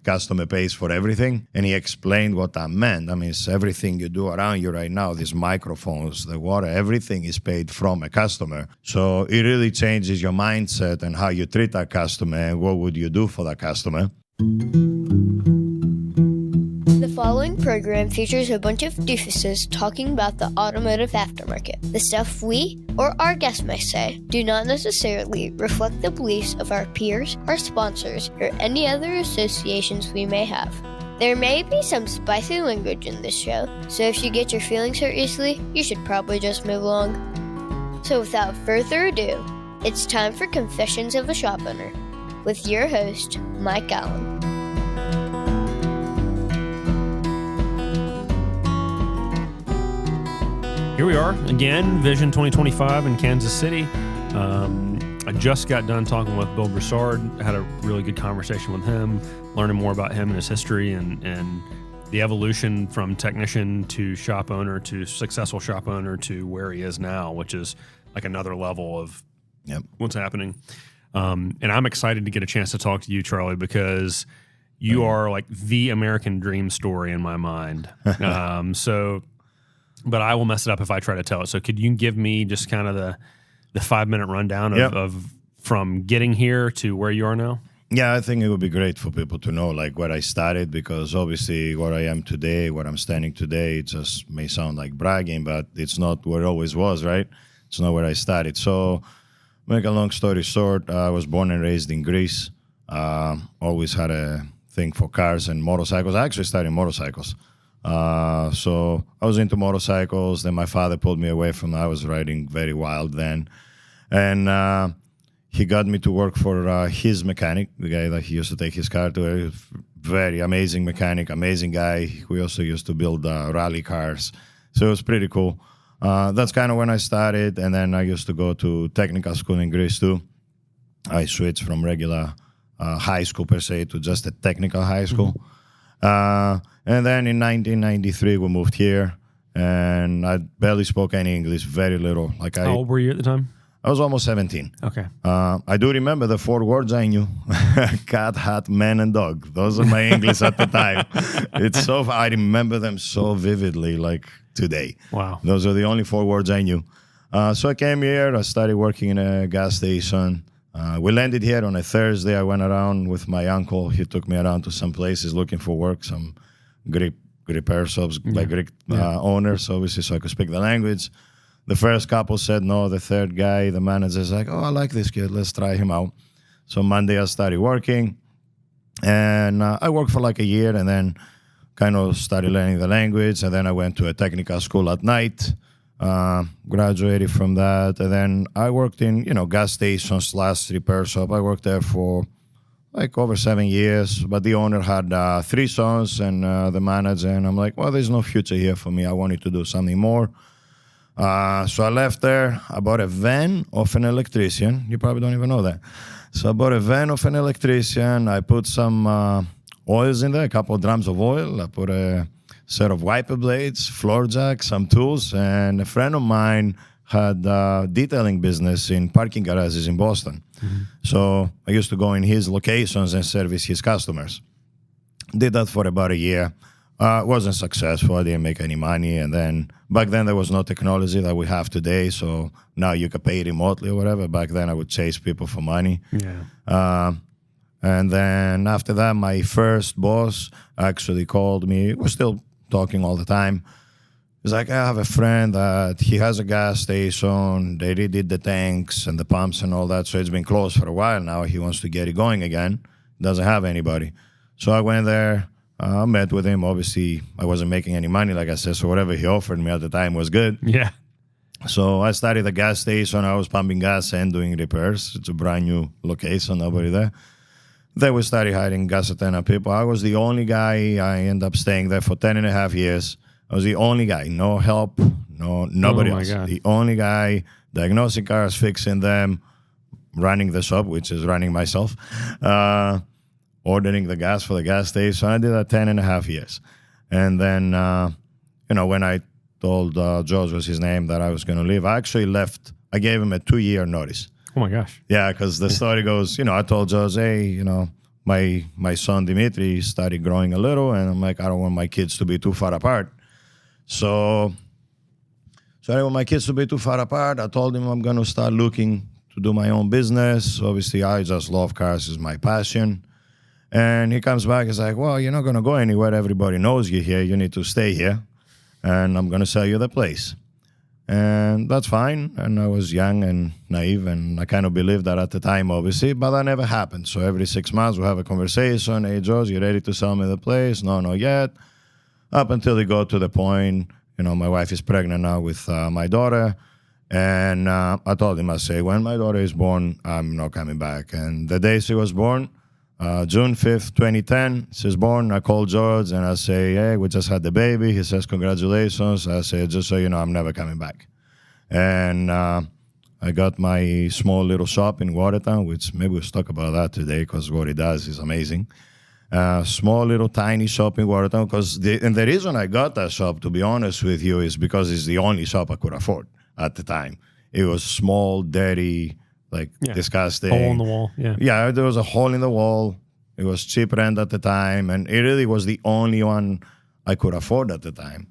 customer pays for everything. And he explained what that meant. I mean, it's everything you do around you right now, these microphones, the water, everything is paid from a customer. So it really changes your mindset and how you treat that customer and what would you do for that customer. The following program features a bunch of doofuses talking about the automotive aftermarket. The stuff we, or our guests may say, do not necessarily reflect the beliefs of our peers, our sponsors, or any other associations we may have. There may be some spicy language in this show, so if you get your feelings hurt easily, you should probably just move along. So without further ado, it's time for Confessions of a Shop Owner, with your host, Mike Allen. Here we are again, Vision 2025 in Kansas City. I just got done talking with Bill Broussard. I had a really good conversation with him, learning more about him and his history and the evolution from technician to shop owner to successful shop owner to where he is now, which is like another level of what's happening. And I'm excited to get a chance to talk to you, Charlie, because you are like the American dream story in my mind. But I will mess it up if I try to tell it. So could you give me just kind of the 5-minute rundown of from getting here to where you are now? Yeah, I think it would be great for people to know like where I started, because obviously where I am today, where I'm standing today, it just may sound like bragging, but it's not where it always was, right? It's not where I started. So make a long story short, I was born and raised in Greece. Always had a thing for cars and motorcycles. I actually started motorcycles. So I was into motorcycles. Then my father pulled me away from that. I was riding very wild then. And he got me to work for his mechanic, the guy that he used to take his car to. A very amazing mechanic, amazing guy. We also used to build rally cars. So it was pretty cool. That's kind of when I started. And then I used to go to technical school in Greece too. I switched from regular high school per se to just a technical high school. And then in 1993, we moved here, and I barely spoke any English, very little. How old were you at the time? I was almost 17. Okay. I do remember the 4 words I knew: cat, hat, man, and dog. Those are my English at the time. I remember them so vividly, like today. Wow. Those are the only 4 words I knew. So I came here. I started working in a gas station. We landed here on a Thursday. I went around with my uncle. He took me around to some places looking for work, some Greek repair shops by Greek owners, obviously, so I could speak the language. The first couple said no. The third guy, the manager's like, oh, I like this kid. Let's try him out. So Monday I started working, and I worked for like a year, and then kind of started learning the language, and then I went to a technical school at night. Graduated from that, and then I worked in, gas stations / repair shop. I worked there for like over 7 years, but the owner had 3 sons and the manager, and I'm like, well, there's no future here for me. I wanted to do something more. So I left there. I bought a van of an electrician. You probably don't even know that. So I bought a van of an electrician. I put some oils in there, a couple of drums of oil. I put a set of wiper blades, floor jack, some tools, and a friend of mine had a detailing business in parking garages in Boston. Mm-hmm. So I used to go in his locations and service his customers. Did that for about a year. Wasn't successful. I didn't make any money. And then back then there was no technology that we have today. So now you can pay remotely or whatever. Back then I would chase people for money. Yeah. And then after that, my first boss actually called me. We're still talking all the time. He's like, I have a friend that he has a gas station. They redid the tanks and the pumps and all that. So it's been closed for a while now. He wants to get it going again. Doesn't have anybody. So I went there, met with him. Obviously, I wasn't making any money, like I said. So whatever he offered me at the time was good. Yeah. So I started a gas station. I was pumping gas and doing repairs. It's a brand new location, nobody there. Then we started hiring gas attendant people. I was the only guy. I ended up staying there for 10.5 years. I was the only guy, no help, nobody else. God. The only guy diagnosing cars, fixing them, running the shop, which is running myself, ordering the gas for the gas station. I did that 10.5 years. And then, when I told George was his name that I was going to leave, I actually left. I gave him a 2-year notice. Oh, my gosh. Yeah, because the story goes, I told George, hey, my son Dimitri started growing a little, and I'm like, I don't want my kids to be too far apart. So I don't want my kids to be too far apart. I told him I'm going to start looking to do my own business. Obviously, I just love cars. It's my passion. And he comes back, he's like, well, you're not going to go anywhere. Everybody knows you here. You need to stay here. And I'm going to sell you the place. And that's fine. And I was young and naive, and I kind of believed that at the time, obviously, but that never happened. So every 6 months we have a conversation. Hey, George, you ready to sell me the place? No, not yet. Up until they go to the point, my wife is pregnant now with my daughter. And I told him, I say, when my daughter is born, I'm not coming back. And the day she was born, June 5th, 2010, she's born. I call George and I say, hey, we just had the baby. He says, congratulations. I say, just so you know, I'm never coming back. And I got my small little shop in Watertown, which maybe we'll talk about that today because what he does is amazing. Small little tiny shop in Watertown. And the reason I got that shop, to be honest with you, is because it's the only shop I could afford at the time. It was small, dirty, disgusting. Hole in the wall, yeah. Yeah, there was a hole in the wall. It was cheap rent at the time, and it really was the only one I could afford at the time.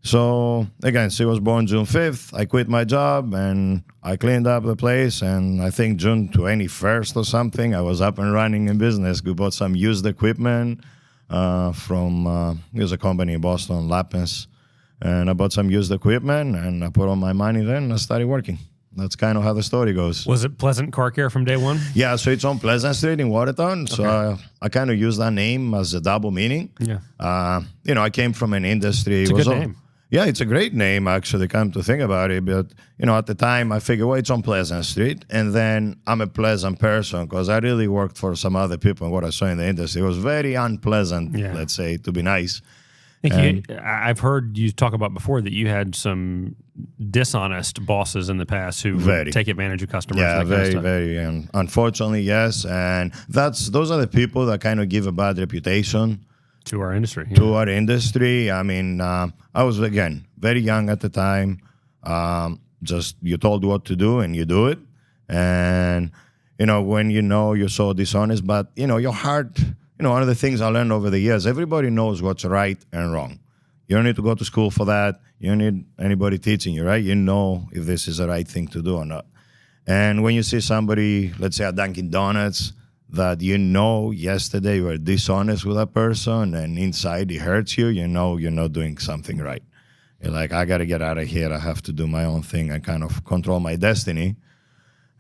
So, again, she was born June 5th. I quit my job, and I cleaned up the place, and I think June 21st or something, I was up and running in business. We bought some used equipment from, it was a company in Boston, Lapins, and I bought some used equipment, and I put all my money there, and I started working. That's kind of how the story goes. Was it Pleasant Car Care from day one? Yeah, so it's on Pleasant Street in Watertown. So I kind of use that name as a double meaning. Yeah. I came from an industry. It's a good name. Yeah, it's a great name, actually, come to think about it. But, at the time, I figured, well, it's on Pleasant Street. And then I'm a pleasant person because I really worked for some other people and what I saw in the industry. It was very unpleasant, let's say, to be nice. I've heard you talk about before that you had some dishonest bosses in the past who would take advantage of customers. Yeah, very. Unfortunately, yes. And those are the people that kind of give a bad reputation to our industry. I mean, I was, again, very young at the time. Just you told what to do and you do it. And, when you're so dishonest, but, your heart... one of the things I learned over the years, everybody knows what's right and wrong. You don't need to go to school for that. You don't need anybody teaching you, right? You know if this is the right thing to do or not. And when you see somebody, let's say at Dunkin' Donuts, that yesterday you were dishonest with that person and inside it hurts you, you're not doing something right. You're like, I got to get out of here. I have to do my own thing and kind of control my destiny.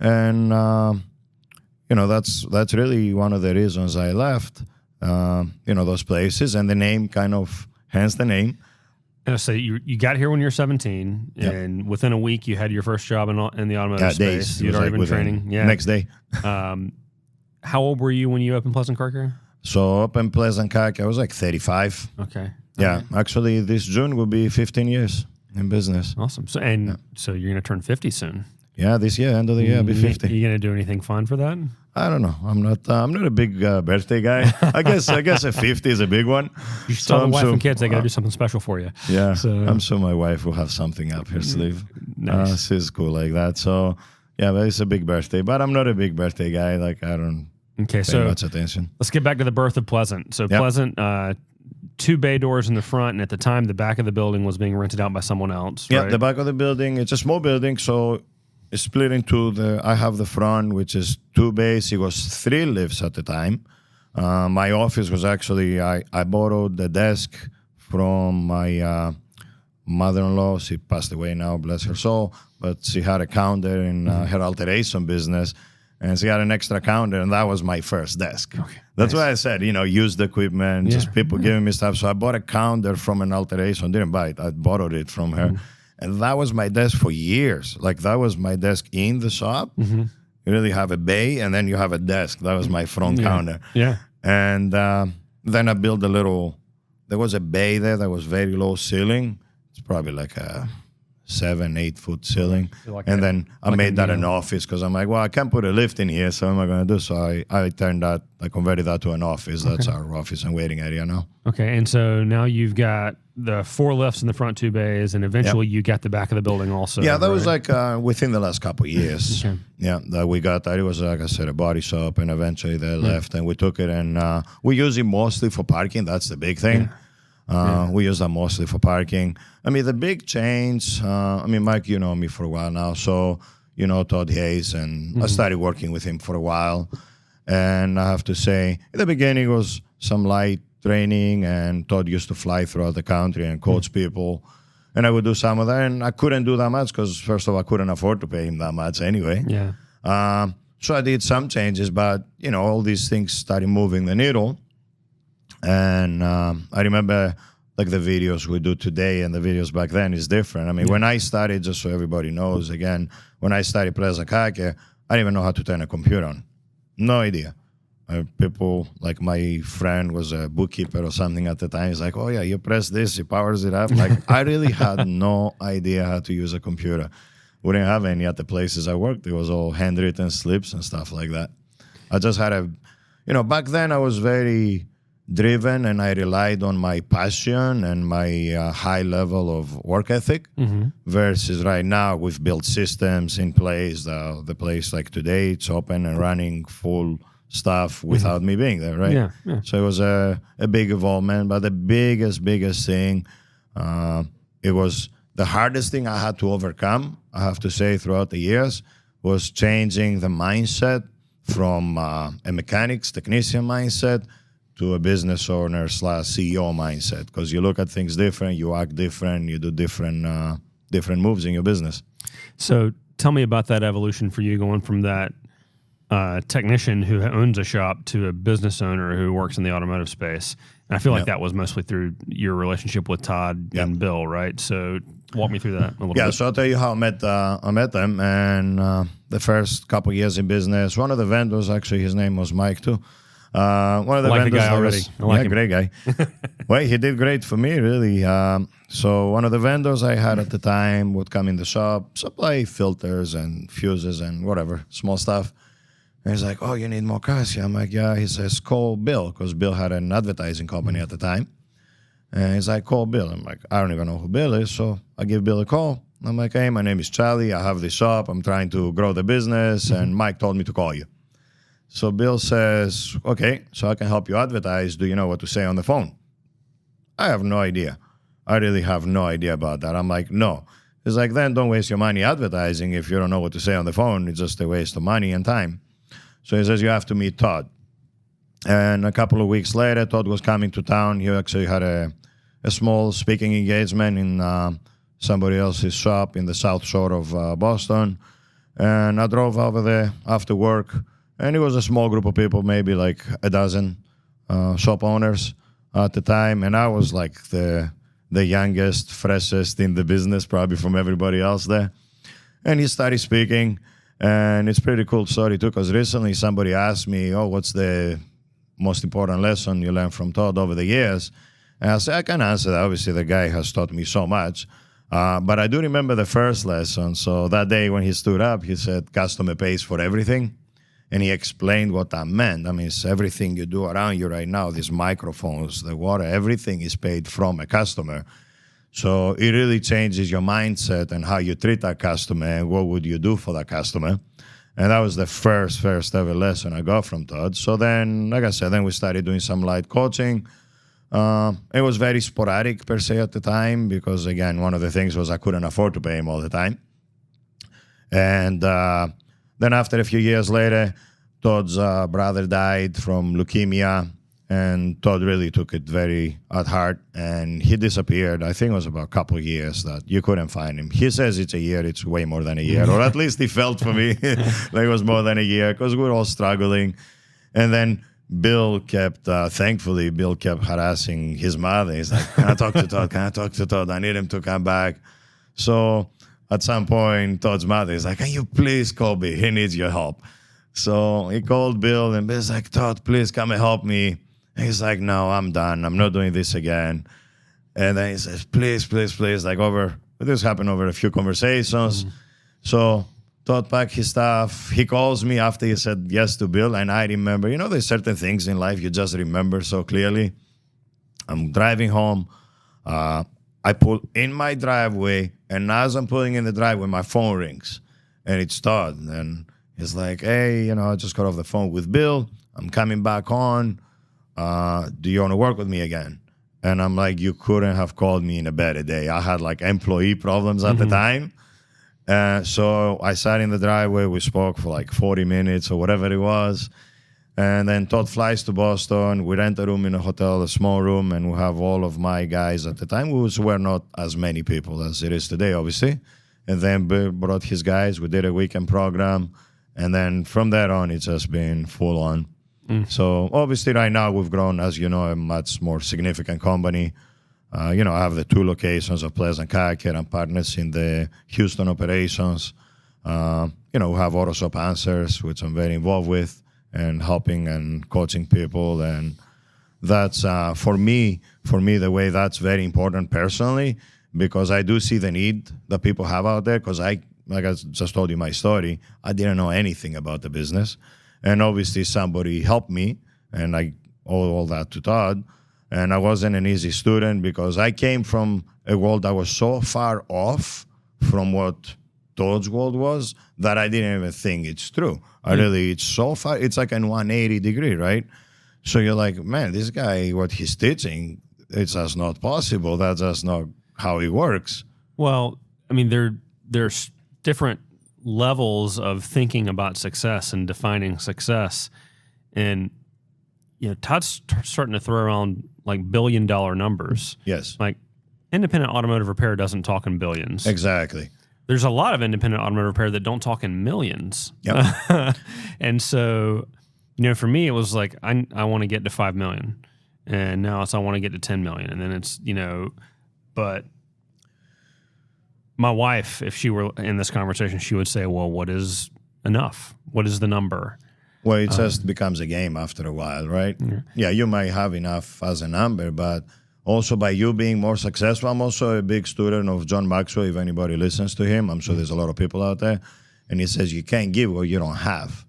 And, that's really one of the reasons I left, those places, and the name hence the name. So you got here when you were 17, and within a week you had your first job in the automotive space. You'd already been training. Yeah. Next day. How old were you when you opened Pleasant Car Care? So up in Pleasant Car Care, I was like 35. Okay. Yeah. Actually, this June will be 15 years in business. Awesome. So so you're going to turn 50 soon. Yeah, this year, end of the year, I'll be 50. Are you going to do anything fun for that? I don't know. I'm not a big birthday guy. I guess a 50 is a big one. You should tell the wife and kids they got to do something special for you. Yeah, so I'm sure my wife will have something up her sleeve. Nice. She's cool like that. So yeah, but it's a big birthday. But I'm not a big birthday guy. Like I don't pay much attention. Let's get back to the birth of Pleasant. So Pleasant, 2 bay doors in the front, and at the time the back of the building was being rented out by someone else. Right? Yeah, the back of the building. It's a small building, so. It's split into I have the front, which is 2 bays. It was 3 lifts at the time. My office was actually, I borrowed the desk from my mother-in-law. She passed away now, bless her soul. But she had a counter in her alteration business, and she had an extra counter, and that was my first desk. Okay. That's why I said, used equipment, just people giving me stuff. So I bought a counter from an alteration. Didn't buy it. I borrowed it from her. And that was my desk for years. Like, that was my desk in the shop. You really have a bay, and then you have a desk. That was my front counter. Yeah. And then I built there was a bay there that was very low ceiling. It's probably like a 7-8 foot ceiling. Like and a- then I like a made that an meal. office because I'm like, well, I can't put a lift in here, so what am I going to do? So I converted that to an office. That's our office and waiting area now. Okay, and so now you've got the 4 lifts in the front 2 bays, and eventually you got the back of the building also. Yeah, that was right? like within the last couple of years. Okay. Yeah, that we got that. It was, like I said, a body shop, and eventually they left, and we took it, and we use it mostly for parking. That's the big thing. We use that mostly for parking. I mean, the big change, Mike, you know me for a while now, so you know Todd Hayes, and I started working with him for a while. And I have to say, in the beginning, it was some light training, and Todd used to fly throughout the country and coach people. And I would do some of that, and I couldn't do that much because, first of all, I couldn't afford to pay him that much anyway. Yeah. So I did some changes, but, you know, all these things started moving the needle. And I remember, like, the videos we do today and the videos back then is different. I mean, when I started, just so everybody knows, again, when I started Presa Kake, I didn't even know how to turn a computer on. No idea. People, like my friend was a bookkeeper or something at the time. He's like, oh, yeah, you press this, it powers it up. Like, I really had no idea how to use a computer. We didn't have any at the places I worked. It was all handwritten slips and stuff like that. I just had back then I was very driven, and I relied on my passion and my high level of work ethic. Versus right now, we've built systems in place. The place, like today, it's open and running full stuff without me being there, right? Yeah. So it was a big involvement, but the biggest thing, it was the hardest thing I had to overcome, I have to say, throughout the years, was changing the mindset from a mechanics, technician mindset to a business owner / CEO mindset. Because you look at things different, you act different, you do different moves in your business. So tell me about that evolution for you, going from that technician who owns a shop to a business owner who works in the automotive space. And I feel like that was mostly through your relationship with Todd and Bill, right? So walk me through that a little bit. So I'll tell you how I met them. And the first couple of years in business, one of the vendors, actually, his name was Mike too. One of the like the vendors guy already. I like him. great guy. Well, he did great for me, really. So one of the vendors I had at the time would come in the shop, supply filters and fuses and whatever, small stuff. And he's like, oh, you need more cars? Yeah. I'm like, yeah. He says, call Bill, because Bill had an advertising company at the time. And he's like, call Bill. I'm like, I don't even know who Bill is. So I give Bill a call. I'm like, hey, my name is Charlie. I have this shop. I'm trying to grow the business. And Mike told me to call you. So Bill says, okay, so I can help you advertise. Do you know what to say on the phone? I have no idea. I really have no idea about that. I'm like, no. He's like, then don't waste your money advertising if you don't know what to say on the phone. It's just a waste of money and time. So he says, you have to meet Todd. And a couple of weeks later, Todd was coming to town. He actually had a small speaking engagement in somebody else's shop in the south shore of Boston. And I drove over there after work. And it was a small group of people, maybe like a dozen shop owners at the time. And I was like the youngest, freshest in the business, probably from everybody else there. And he started speaking. And it's a pretty cool story too, because recently somebody asked me, oh, what's the most important lesson you learned from Todd over the years? And I said, I can answer that. Obviously, the guy has taught me so much. But I do remember the first lesson. So that day when he stood up, he said, customer pays for everything. And he explained what that meant. I mean, it's everything you do around you right now, these microphones, the water, everything is paid from a customer. So it really changes your mindset and how you treat that customer and what would you do for that customer. And that was the first ever lesson I got from Todd. So then, like I said, then we started doing some light coaching. It was very sporadic per se at the time because, again, one of the things was I couldn't afford to pay him all the time. And then after a few years later, Todd's brother died from leukemia. And Todd really took it very at heart, and he disappeared. I think it was about a couple of years that you couldn't find him. He says it's a year. It's way more than a year, or at least he felt for me like it was more than a year because we were all struggling. And then Bill kept, thankfully, Bill kept harassing his mother. He's like, can I talk to Todd? Can I talk to Todd? I need him to come back. So at some point, Todd's mother is like, can you please call Bill? He needs your help. So he called Bill, and Bill's like, Todd, please come and help me. And he's like, no, I'm done. I'm not doing this again. And then he says, please, like over But this happened over a few conversations. So Todd packed his stuff. He calls me after he said yes to Bill, and I remember, there's certain things in life you just remember so clearly. I'm driving home. I pull in my driveway, and as I'm pulling in the driveway, my phone rings, and it's Todd. And he's like, hey, I just got off the phone with Bill. I'm coming back on. Do you want to work with me again? And I'm like, you couldn't have called me in a better day. I had like employee problems at the time. So I sat in the driveway. We spoke for like 40 minutes or whatever it was. And then Todd flies to Boston. We rent a room in a hotel, a small room, and we have all of my guys at the time, which were not as many people as it is today, obviously. And then Bill brought his guys. We did a weekend program. And then from there on, it's just been full on. So obviously right now we've grown, as you know, a much more significant company. I have the 2 locations of Pleasant Kayaker and partners in the Houston operations. We have Auto Shop Answers, which I'm very involved with, and helping and coaching people. And that's, for me, the way that's very important personally, because I do see the need that people have out there, because like I just told you my story, I didn't know anything about the business. And obviously somebody helped me, and I owe all that to Todd. And I wasn't an easy student because I came from a world that was so far off from what Todd's world was that I didn't even think it's true. It's so far, it's like a 180 degree, right? So you're like, man, this guy, what he's teaching, it's just not possible. That's just not how it works. Well, I mean, there's different levels of thinking about success and defining success. And, Todd's starting to throw around like billion-dollar numbers. Yes. Like independent automotive repair doesn't talk in billions. Exactly. There's a lot of independent automotive repair that don't talk in millions. Yep. And so, for me, it was like, I want to get to 5 million. And now I want to get to 10 million. And then it's, but my wife, if she were in this conversation, she would say, well, what is enough? What is the number? Well, it just becomes a game after a while, right? Yeah, you might have enough as a number, but also by you being more successful. I'm also a big student of John Maxwell, if anybody listens to him. I'm sure there's a lot of people out there. And he says you can't give what you don't have.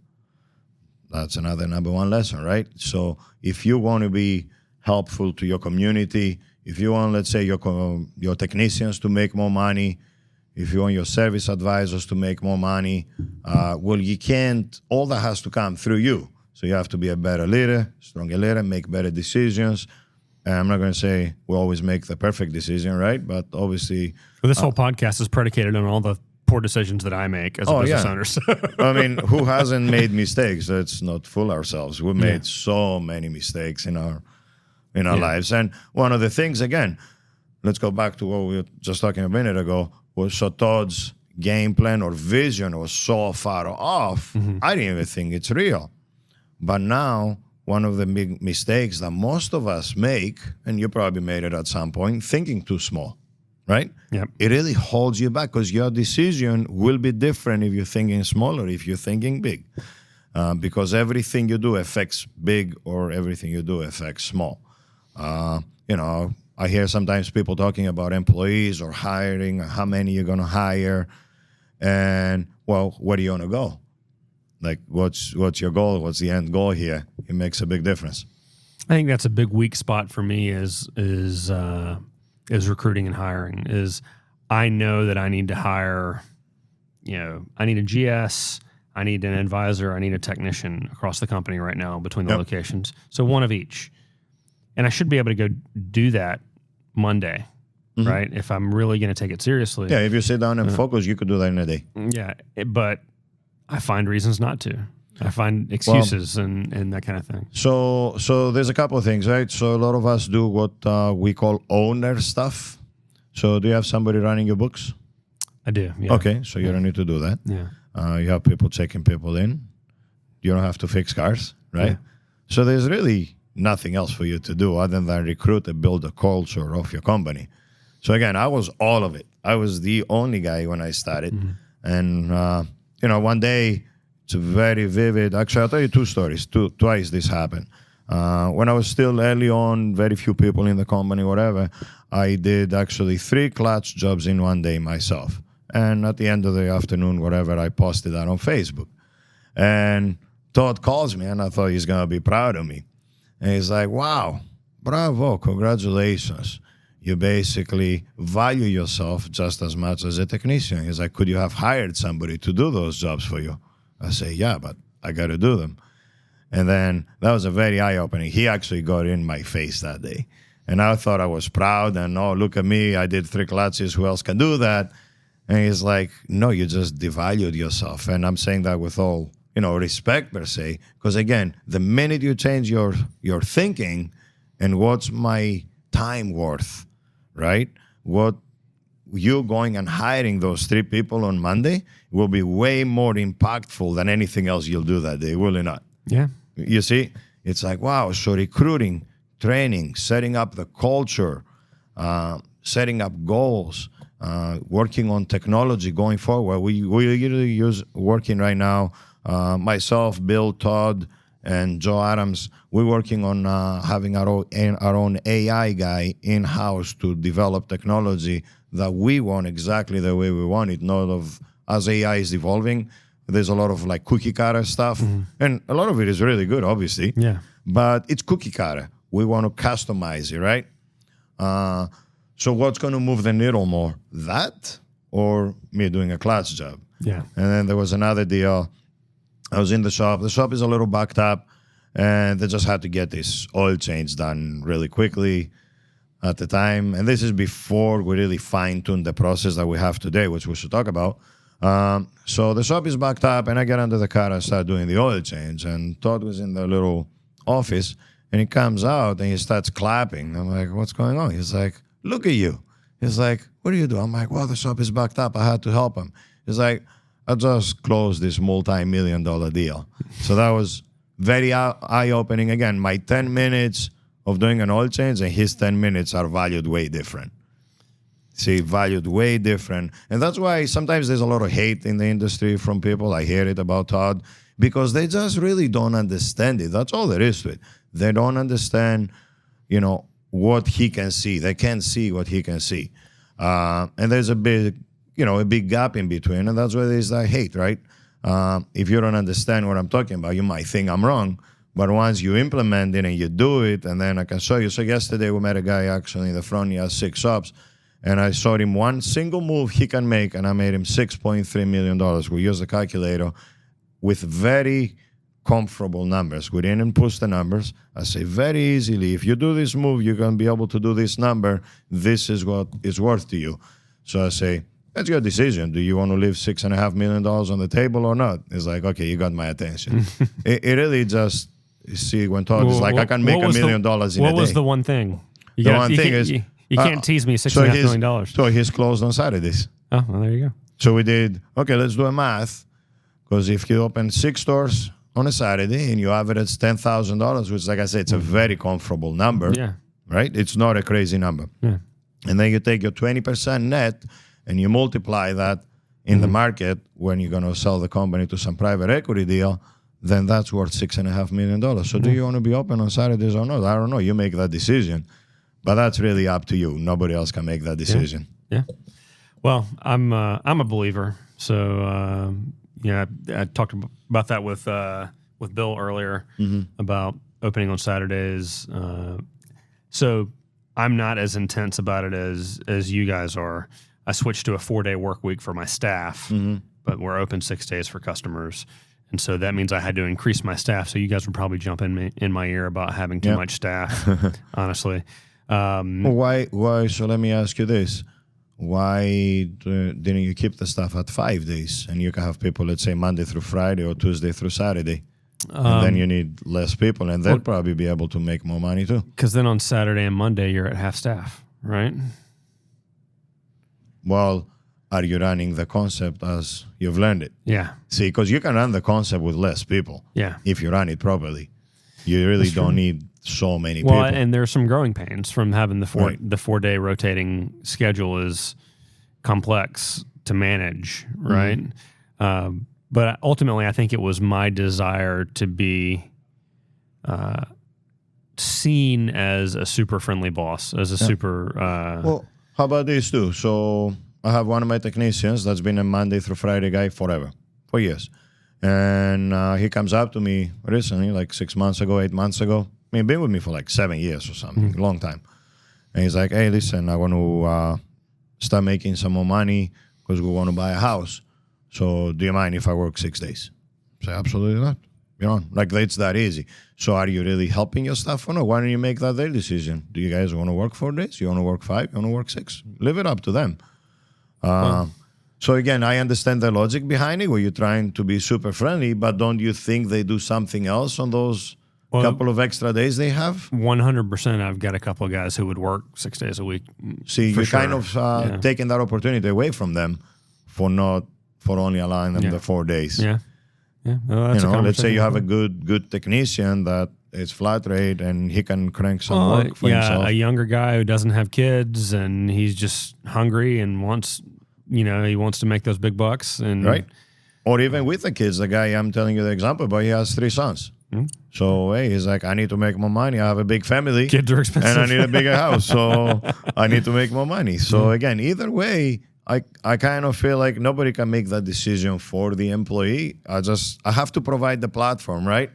That's another number 1 lesson, right? So if you want to be helpful to your community, if you want, let's say, your technicians to make more money, if you want your service advisors to make more money, well, you can't, all that has to come through you. So you have to be a better leader, stronger leader, make better decisions. And I'm not going to say we always make the perfect decision, right? But obviously... Well, this whole podcast is predicated on all the poor decisions that I make as a business owner. So. I mean, who hasn't made mistakes? Let's not fool ourselves. We made so many mistakes in our lives. And one of the things, again, let's go back to what we were just talking a minute ago, was so Todd's game plan or vision was so far off, I didn't even think it's real. But now, one of the big mistakes that most of us make, and you probably made it at some point, thinking too small, right? Yep. It really holds you back because your decision will be different if you're thinking small or if you're thinking big. Because everything you do affects big or everything you do affects small. I hear sometimes people talking about employees or hiring, how many you're going to hire, and, well, where do you want to go? Like, what's your goal? What's the end goal here? It makes a big difference. I think that's a big weak spot for me is recruiting and hiring. Is I know that I need to hire, I need a GS, I need an advisor, I need a technician across the company right now between the locations. So one of each. And I should be able to go do that Monday, right? If I'm really going to take it seriously. Yeah, if you sit down and focus, you could do that in a day. Yeah, but I find reasons not to. I find excuses and that kind of thing. So there's a couple of things, right? So a lot of us do what we call owner stuff. So do you have somebody running your books? I do, yeah. Okay, so you don't need to do that. Yeah. You have people checking people in. You don't have to fix cars, right? Yeah. So there's really nothing else for you to do other than recruit and build a culture of your company. So again, I was all of it. I was the only guy when I started. And, one day, it's very vivid. Actually, I'll tell you 2 stories. Twice this happened. When I was still early on, very few people in the company, whatever, I did actually 3 clutch jobs in one day myself. And at the end of the afternoon, whatever, I posted that on Facebook. And Todd calls me, and I thought he's going to be proud of me. And he's like, wow, bravo, congratulations. You basically value yourself just as much as a technician. He's like, could you have hired somebody to do those jobs for you? I say, yeah, but I got to do them. And then that was a very eye-opening. He actually got in my face that day. And I thought I was proud, and oh, look at me, I did 3 clutches, who else can do that? And he's like, no, you just devalued yourself. And I'm saying that with all, respect per se, because again, the minute you change your thinking and what's my time worth, right? What you going and hiring those 3 people on Monday will be way more impactful than anything else you'll do that day, will it not? Yeah. You see, it's like, wow, so recruiting, training, setting up the culture, setting up goals, working on technology going forward. We usually working right now, myself, Bill, Todd, and Joe Adams, we're working on having our own AI guy in-house to develop technology that we want exactly the way we want it, not of as AI is evolving. There's a lot of like cookie cutter stuff, and a lot of it is really good, obviously. Yeah. But it's cookie cutter. We want to customize it, right? So what's going to move the needle more, that or me doing a clutch job? Yeah. And then there was another deal. I was in the shop. The shop is a little backed up, and they just had to get this oil change done really quickly at the time. And this is before we really fine-tuned the process that we have today, which we should talk about. So the shop is backed up, and I get under the car and start doing the oil change. And Todd was in the little office, and he comes out, and he starts clapping. I'm like, what's going on? He's like, look at you. He's like, what do you do? I'm like, well, the shop is backed up. I had to help him. He's like, I just closed this multi-million-dollar deal. So that was very eye-opening. Again, my 10 minutes of doing an oil change and his 10 minutes are valued way different. See, valued way different. And that's why sometimes there's a lot of hate in the industry from people. I hear it about Todd because they just really don't understand it. That's all there is to it. They don't understand, what he can see. They can't see what he can see. And there's a big gap in between. And that's why there's that hate, right? If you don't understand what I'm talking about, you might think I'm wrong. But once you implement it and you do it, and then I can show you. So yesterday we met a guy actually in the front. He has 6 shops. And I showed him one single move he can make, and I made him $6.3 million. We used the calculator with very comfortable numbers. We didn't push the numbers. I say very easily, if you do this move, you're going to be able to do this number. This is what it's worth to you. So I say, that's your decision. Do you want to leave $6.5 million on the table or not? It's like, okay, you got my attention. it really just, you see, when Todd is like, I can make $1 million in a day. What was the one thing? The one thing is, you can't tease me $6.5 million. So he's closed on Saturdays. Oh, well, there you go. So we did, okay, let's do a math. Because if you open 6 stores on a Saturday and you average $10,000, which, like I said, it's a very comfortable number, right? It's not a crazy number. Yeah. And then you take your 20% net and you multiply that in the market when you're going to sell the company to some private equity deal, then that's worth $6.5 million. So do you want to be open on Saturdays or not? I don't know. You make that decision. But that's really up to you. Nobody else can make that decision. Yeah. Well, I'm a believer. So I talked about that with Bill earlier about opening on Saturdays. So I'm not as intense about it as you guys are. I switched to a 4-day work week for my staff, but we're open 6 days for customers. And so that means I had to increase my staff. So you guys would probably jump in my ear about having too much staff, honestly. Why? So let me ask you this. Why didn't you keep the staff at 5 days? And you can have people, let's say, Monday through Friday or Tuesday through Saturday. And then you need less people, and they'll probably be able to make more money too. Because then on Saturday and Monday, you're at half staff, right? Well, are you running the concept as you've learned it? Yeah. See, because you can run the concept with less people. Yeah. If you run it properly. You really don't need so many people. Well, and there's some growing pains from having the 4-day rotating schedule is complex to manage, right? But ultimately, I think it was my desire to be seen as a super friendly boss, as a super. Well, how about this too? So I have one of my technicians that's been a Monday through Friday guy forever, for years. And he comes up to me recently, like 6 months ago, 8 months ago. I mean, been with me for like 7 years or something, long time. And he's like, hey, listen, I want to start making some more money because we want to buy a house. So do you mind if I work 6 days? I say, absolutely not. You know, like it's that easy. So are you really helping your staff or no? Why don't you make that their decision? Do you guys want to work 4 days? You want to work 5? You want to work 6? Leave it up to them. So again, I understand the logic behind it where you're trying to be super friendly, but don't you think they do something else on those couple of extra days they have? 100%. I've got a couple of guys who would work 6 days a week. See, you're kind of taking that opportunity away from them for only allowing them the 4 days. Yeah. Yeah. Well, that's let's say you have a good technician that is flat rate and he can crank some work for himself. A younger guy who doesn't have kids and he's just hungry and wants to make those big bucks. And right. Or even with the kids, the guy I'm telling you the example, but he has 3 sons. So, hey, he's like, I need to make more money. I have a big family. Kids are expensive. And I need a bigger house. So I need to make more money. So again, either way, I kind of feel like nobody can make that decision for the employee. I have to provide the platform, right?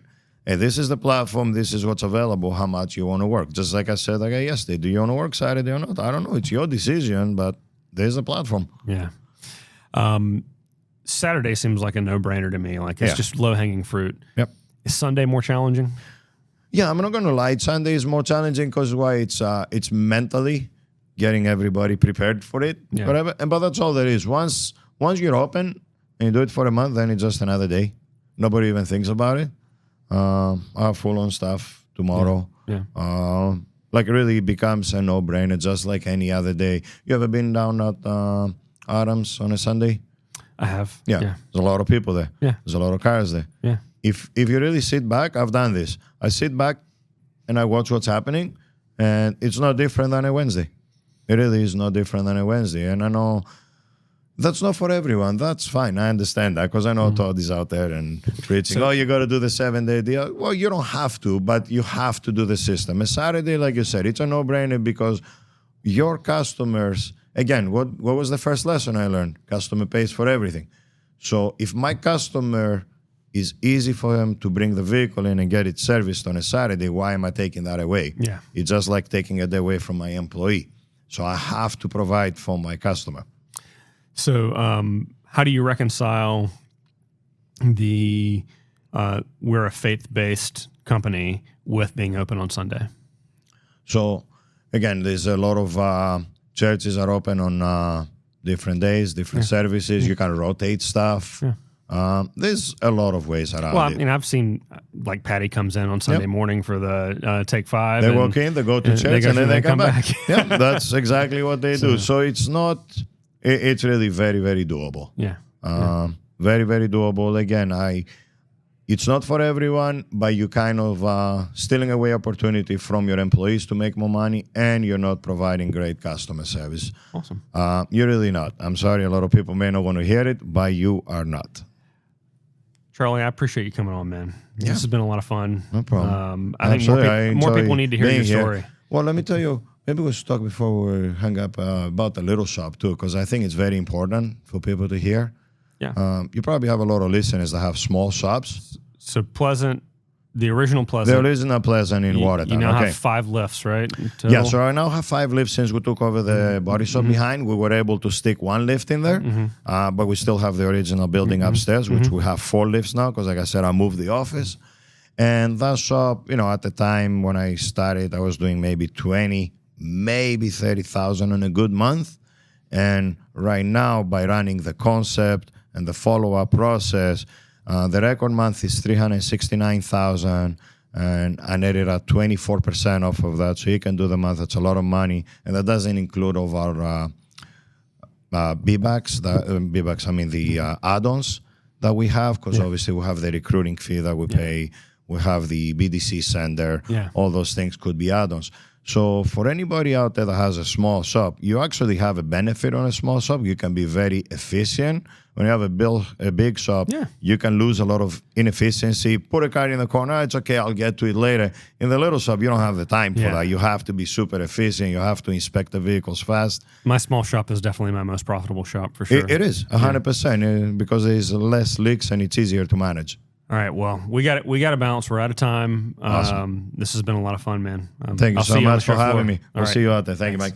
Hey, this is the platform. This is what's available. How much you want to work? Just like I said yesterday. Do you want to work Saturday or not? I don't know. It's your decision, but there's a platform. Yeah. Saturday seems like a no-brainer to me. Like it's just low-hanging fruit. Yep. Is Sunday more challenging? Yeah, I'm not going to lie. Sunday is more challenging because why? It's mentally getting everybody prepared for it, whatever. But that's all there is. Once you're open and you do it for a month, then it's just another day. Nobody even thinks about it. I have full-on stuff tomorrow. Yeah. Like it really becomes a no-brainer, just like any other day. You ever been down at Adams on a Sunday? I have. Yeah. There's a lot of people there. Yeah. There's a lot of cars there. Yeah. If you really sit back, I've done this. I sit back and I watch what's happening, and it's no different than a Wednesday. It really is no different than a Wednesday. And I know that's not for everyone. That's fine. I understand that because I know Todd is out there and preaching, you got to do the 7-day deal. Well, you don't have to, but you have to do the system. A Saturday, like you said, it's a no-brainer because your customers, again, what was the first lesson I learned? Customer pays for everything. So if my customer is easy for him to bring the vehicle in and get it serviced on a Saturday, why am I taking that away? Yeah. It's just like taking it away from my employee. So I have to provide for my customer. So how do you reconcile we're a faith-based company with being open on Sunday? So again, there's a lot of churches are open on different days, different services. You can rotate stuff. There's a lot of ways around it. Well, I mean, I've seen like Patty comes in on Sunday morning for the Take 5. They walk in, they go to church, and then they come back. Yeah, that's exactly what they do. So it's not, it's really very, very doable. Yeah. Very, very doable. Again, it's not for everyone, but you kind of stealing away opportunity from your employees to make more money, and you're not providing great customer service. Awesome. You're really not. I'm sorry, a lot of people may not want to hear it, but you are not. Charlie, I appreciate you coming on, man. This has been a lot of fun. No problem. I think more people need to hear your story. Well, let me tell you, maybe we should talk before we hang up about the little shop too, because I think it's very important for people to hear. Yeah. You probably have a lot of listeners that have small shops. So Pleasant, the original Pleasant. The original Pleasant in Watertown. You now have 5 lifts, right? Yeah, so I now have 5 lifts since we took over the body shop behind. We were able to stick 1 lift in there, but we still have the original building upstairs, which we have 4 lifts now because, like I said, I moved the office. And that shop, at the time when I started, I was doing maybe 20, maybe 30,000 in a good month. And right now, by running the concept and the follow-up process, the record month is 369,000, and I netted at 24% off of that. So you can do the math. That's a lot of money, and that doesn't include all of our B-backs. I mean the add-ons that we have, because obviously we have the recruiting fee that we pay. We have the BDC sender. All those things could be add-ons. So for anybody out there that has a small shop, you actually have a benefit on a small shop. You can be very efficient. When you have a big shop, you can lose a lot of inefficiency. Put a car in the corner, it's okay, I'll get to it later. In the little shop, you don't have the time for that. You have to be super efficient. You have to inspect the vehicles fast. My small shop is definitely my most profitable shop for sure. It is 100% because there's less leaks and it's easier to manage. All right. Well, we got to balance. We're out of time. Awesome. This has been a lot of fun, man. Thank you so much for having me. I'll see you out there. Thanks. You, Mike.